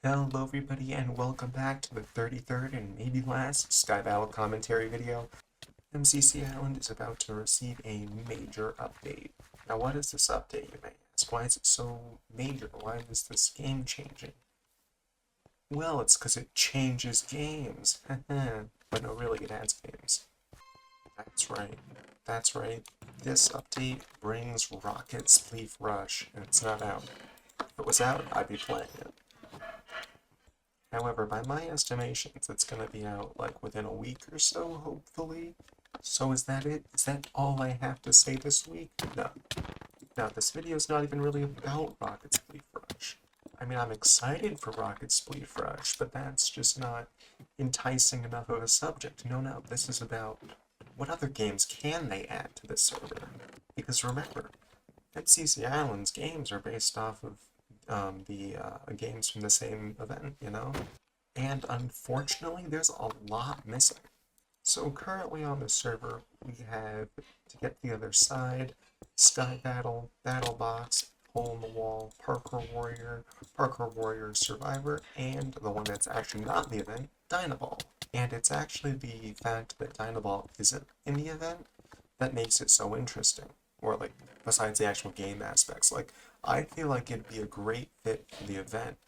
Hello everybody and welcome back to the 33rd and maybe last Sky Battle commentary video. MCC Island is about to receive a major update. Now what is this update, you may ask? Why is it so major? Why is this game changing? Well, it's because it changes games. But no, really, it adds games. That's right. That's right. This update brings Rocket Spleef Rush, and it's not out. If it was out, I'd be playing it. However, by my estimations, it's going to be out like within a week or so, hopefully. So is that it? Is that all I have to say this week? No. Now, this video is not even really about Rocket Spleef Rush. I mean, I'm excited for Rocket Spleef Rush, but that's just not enticing enough of a subject. No, this is about what other games can they add to this server? Because remember, MCC Island's games are based off of the games from the same event, you know? And unfortunately, there's a lot missing. So currently on the server, we have To Get the Other Side, Sky Battle, Battle Box, Hole in the Wall, Parkour Warrior Survivor, and the one that's actually not in the event, Dynaball. And it's actually the fact that Dynaball isn't in the event that makes it so interesting. Or like, besides the actual game aspects, like, I feel like it'd be a great fit for the event,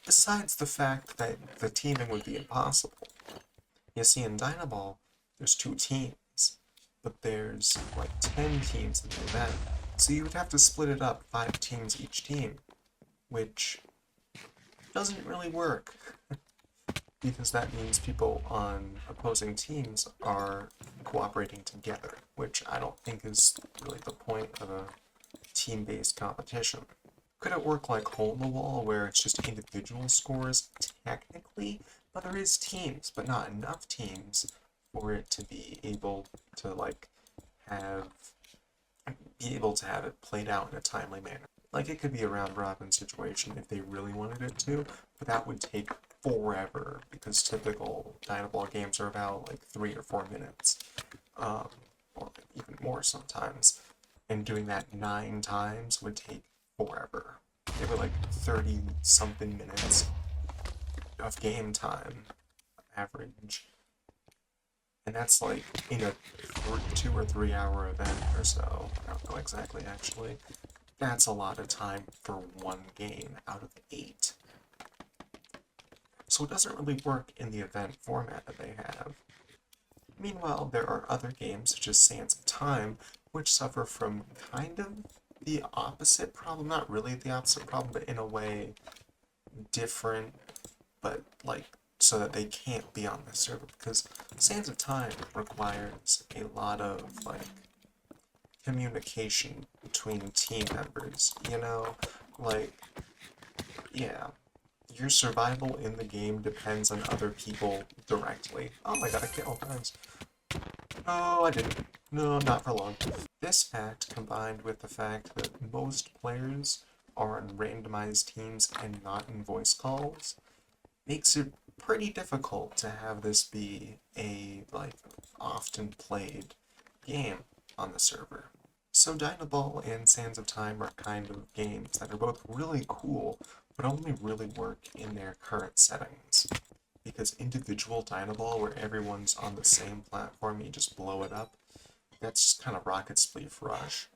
besides the fact that the teaming would be impossible. You see, in Dynaball, there's 2 teams, but there's like 10 teams in the event, so you would have to split it up 5 teams each team, which doesn't really work, because that means people on opposing teams are cooperating together, which I don't think is really the point of a team-based competition. Could it work like Hole in the Wall, where it's just individual scores? Technically, but there is teams, but not enough teams for it to be able to have it played out in a timely manner. Like, it could be a round-robin situation if they really wanted it to, but that would take forever, because typical Dynaball games are about like 3 or 4 minutes, or even more sometimes. And doing that 9 times would take forever. They were like 30-something minutes of game time, average. And that's like in a 2 or 3 hour event or so. I don't know exactly, actually. That's a lot of time for one game out of 8. So it doesn't really work in the event format that they have. Meanwhile, there are other games, such as Sands of Time, which suffer from kind of the opposite problem. Not really the opposite problem, but in a way different, but like so that they can't be on the server, because Sands of Time requires a lot of like communication between team members, you know? Like, yeah. Your survival in the game depends on other people directly. Oh, I got a kill, nice. No, I didn't. No, not for long. This fact, combined with the fact that most players are in randomized teams and not in voice calls, makes it pretty difficult to have this be a, like, often played game on the server. So Dynaball and Sands of Time are kind of games that are both really cool, but only really work in their current settings. Because individual Dynaball, where everyone's on the same platform, you just blow it up, that's just kind of Rocket Spleef Rush.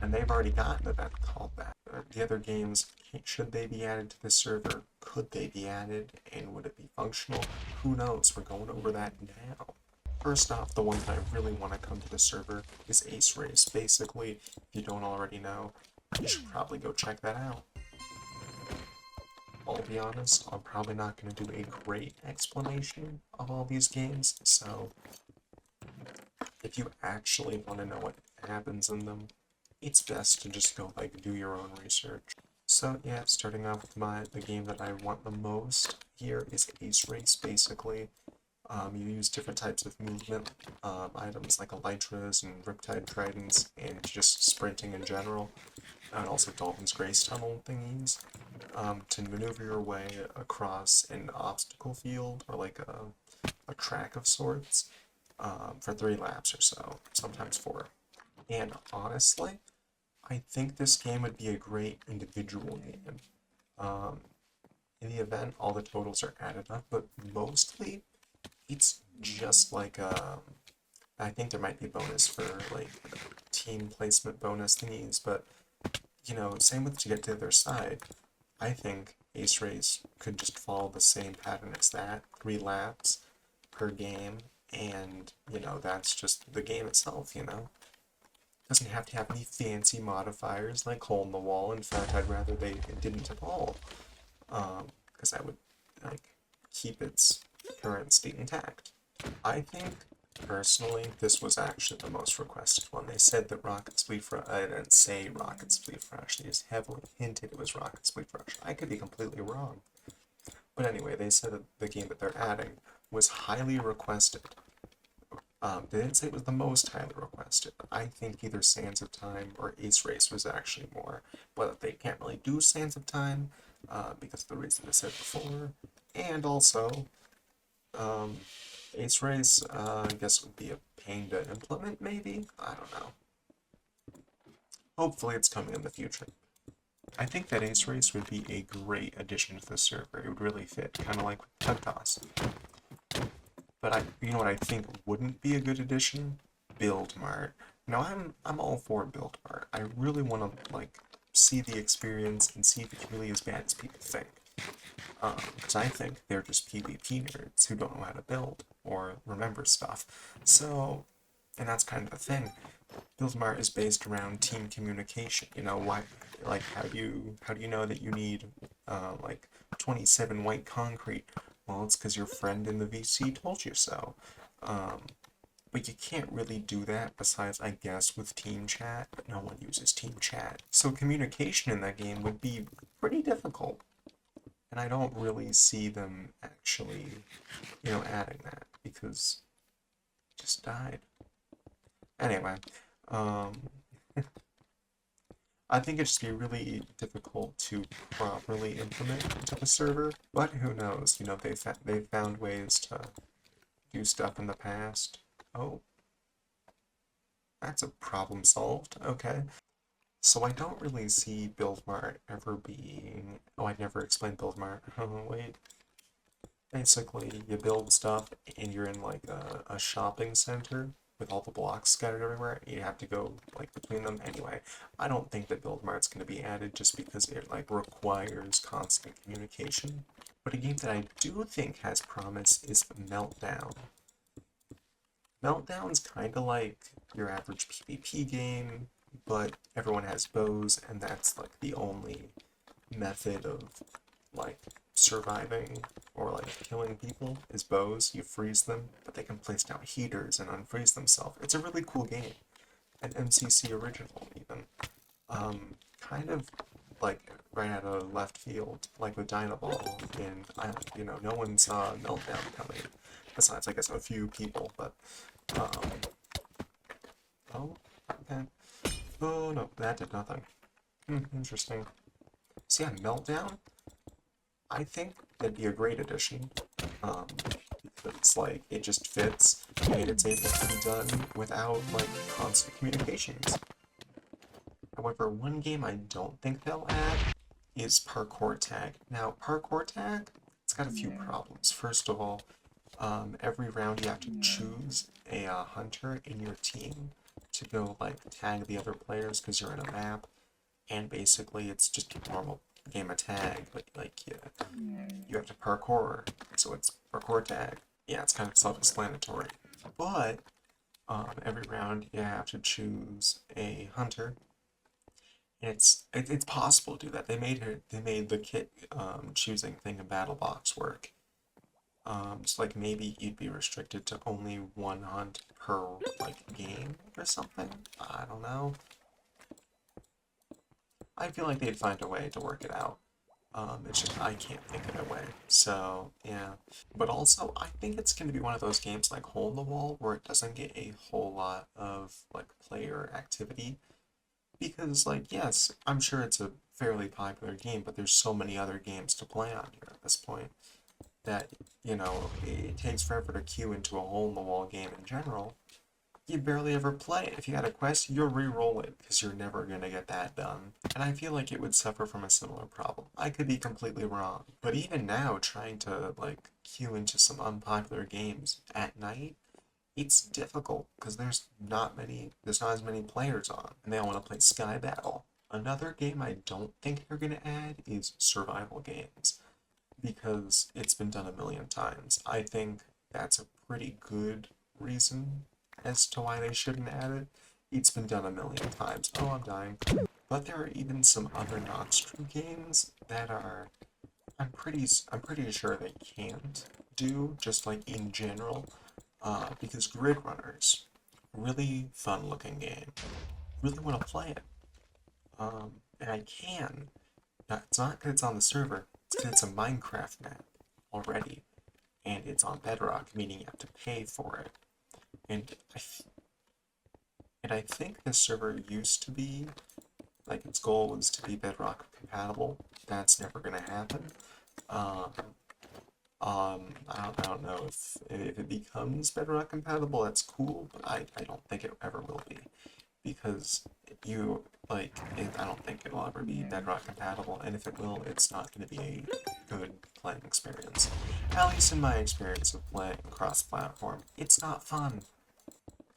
And they've already got an event called that. The other games, should they be added to the server? Could they be added? And would it be functional? Who knows? We're going over that now. First off, the one that I really want to come to the server is Ace Race. Basically, if you don't already know, you should probably go check that out. I'll be honest, I'm probably not going to do a great explanation of all these games, so if you actually want to know what happens in them, it's best to just go, like, do your own research. So yeah, starting off with the game that I want the most here is Ace Race, basically. You use different types of movement items like elytras and riptide tridents, and just sprinting in general, and also Dalton's Grace Tunnel thingies, to maneuver your way across an obstacle field, or like a track of sorts, for 3 laps or so, sometimes 4. And honestly, I think this game would be a great individual game. in the event, all the totals are added up, but mostly it's just like I think there might be a bonus for like team placement bonus thingies, but you know, same with to get to the other side. I think Ace Race could just follow the same pattern as that, 3 laps per game, and you know, that's just the game itself, you know? Doesn't have to have any fancy modifiers like hole in the wall. In fact, I'd rather they didn't at all, because that would like keep its current state intact. I think personally this was actually the most requested one. They said that Rocket Spleef Rush, I didn't say Rocket Spleef Rush, they just heavily hinted it was Rocket Spleef Rush. I could be completely wrong. But anyway, they said that the game that they're adding was highly requested. They didn't say it was the most highly requested. I think either Sands of Time or Ace Race was actually more, but they can't really do Sands of Time because of the reason I said before, and also Ace Race, I guess would be a pain to implement, maybe? I don't know. Hopefully it's coming in the future. I think that Ace Race would be a great addition to the server. It would really fit, kind of like Tug Toss. But you know what I think wouldn't be a good addition? Build Mart. Now I'm all for Build Mart. I really want to like see the experience and see if it's really as bad as people think. Because I think they're just PvP nerds who don't know how to build or remember stuff. So, and that's kind of the thing. Build Mart is based around team communication. You know, why? Like, how do you know that you need like 27 white concrete? Well, it's because your friend in the VC told you so. But you can't really do that besides, I guess, with team chat, but no one uses team chat. So communication in that game would be pretty difficult. And I don't really see them actually, you know, adding that because it just died. Anyway, I think it'd just be really difficult to properly implement into the server, but who knows, you know, they've found ways to do stuff in the past. Oh, that's a problem solved, okay. So I don't really see Build Mart ever being... Oh, I never explained Build Mart. Oh, wait. Basically, you build stuff and you're in like a shopping center with all the blocks scattered everywhere. You have to go like between them. Anyway, I don't think that Build Mart's going to be added just because it like requires constant communication. But a game that I do think has promise is Meltdown. Meltdown's kind of like your average PvP game, but everyone has bows, and that's like the only method of like surviving or like killing people is bows. You freeze them, but they can place down heaters and unfreeze themselves. It's a really cool game. An MCC original even. Kind of like right out of left field, like with Dynaball, and you know, no one saw Meltdown coming. Besides, I guess, a few people, but oh, okay. Oh no, that did nothing. Interesting. So yeah, Meltdown, I think that'd be a great addition. It's like, it just fits, and it's able to be done without, like, constant communications. However, one game I don't think they'll add is Parkour Tag. Now, Parkour Tag, it's got a few problems. First of all, every round you have to choose a hunter in your team to go, like, tag the other players because you're in a map, and basically it's just a normal game of tag, but like you have to parkour, so it's parkour tag. Yeah, it's kind of self-explanatory. But every round you have to choose a hunter, and it's possible to do that. They made the kit choosing thing in BattleBox work. So like maybe you'd be restricted to only one hunt per like game or something. I don't know. I feel like they'd find a way to work it out. It's just I can't think of a way. So, yeah. But also, I think it's going to be one of those games like Hole in the Wall where it doesn't get a whole lot of, like, player activity. Because, like, yes, I'm sure it's a fairly popular game, but there's so many other games to play on here at this point that, you know, it takes forever to queue into a Hole in the Wall game in general. you barely ever play it. If you had a quest, you'll re-roll it because you're never going to get that done. And I feel like it would suffer from a similar problem. I could be completely wrong, but even now, trying to like queue into some unpopular games at night, it's difficult because there's not as many players on, and they all want to play Sky Battle. Another game I don't think they're going to add is survival games because it's been done a million times. I think that's a pretty good reason as to why they shouldn't add it. It's been done a million times. Oh, I'm dying. But there are even some other Noxtrue games that are I'm pretty sure they can't do just like in general. Because Grid Runners, really fun looking game. Really want to play it. And I can. Now, it's not because it's on the server, it's because it's a Minecraft map already. And it's on Bedrock, meaning you have to pay for it. And I think this server used to be, like its goal was to be Bedrock compatible. That's never going to happen. Um, I don't know if it becomes Bedrock compatible, that's cool, but I don't think it ever will be. Because I don't think it'll ever be Bedrock compatible, and if it will, it's not going to be a good playing experience. At least in my experience of playing cross-platform, it's not fun.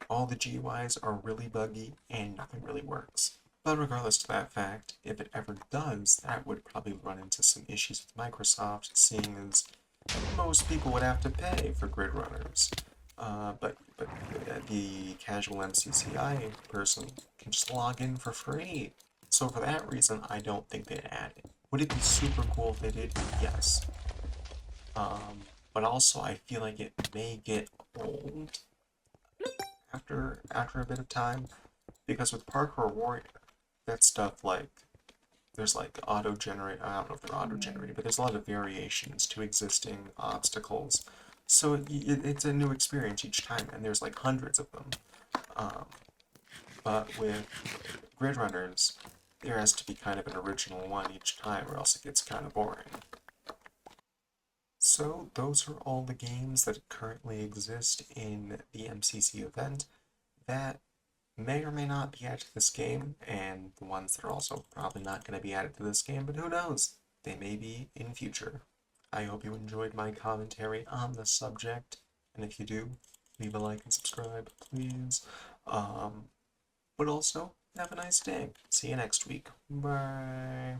All the GUIs are really buggy, and nothing really works. But regardless of that fact, if it ever does, that would probably run into some issues with Microsoft, seeing as most people would have to pay for Grid Runners. But the casual MCCI person can just log in for free. So for that reason, I don't think they'd add it. Would it be super cool if they did? Yes. But also I feel like it may get old after a bit of time, because with Parkour Warrior, that stuff like there's like auto-generate, I don't know if they're auto-generated, but there's a lot of variations to existing obstacles. So it's a new experience each time, and there's like hundreds of them. But with Grid Runners, there has to be kind of an original one each time, or else it gets kind of boring. So those are all the games that currently exist in the MCC event that may or may not be added to this game, and the ones that are also probably not going to be added to this game, but who knows? They may be in future. I hope you enjoyed my commentary on the subject, and if you do, leave a like and subscribe, please. But also, have a nice day. See you next week. Bye.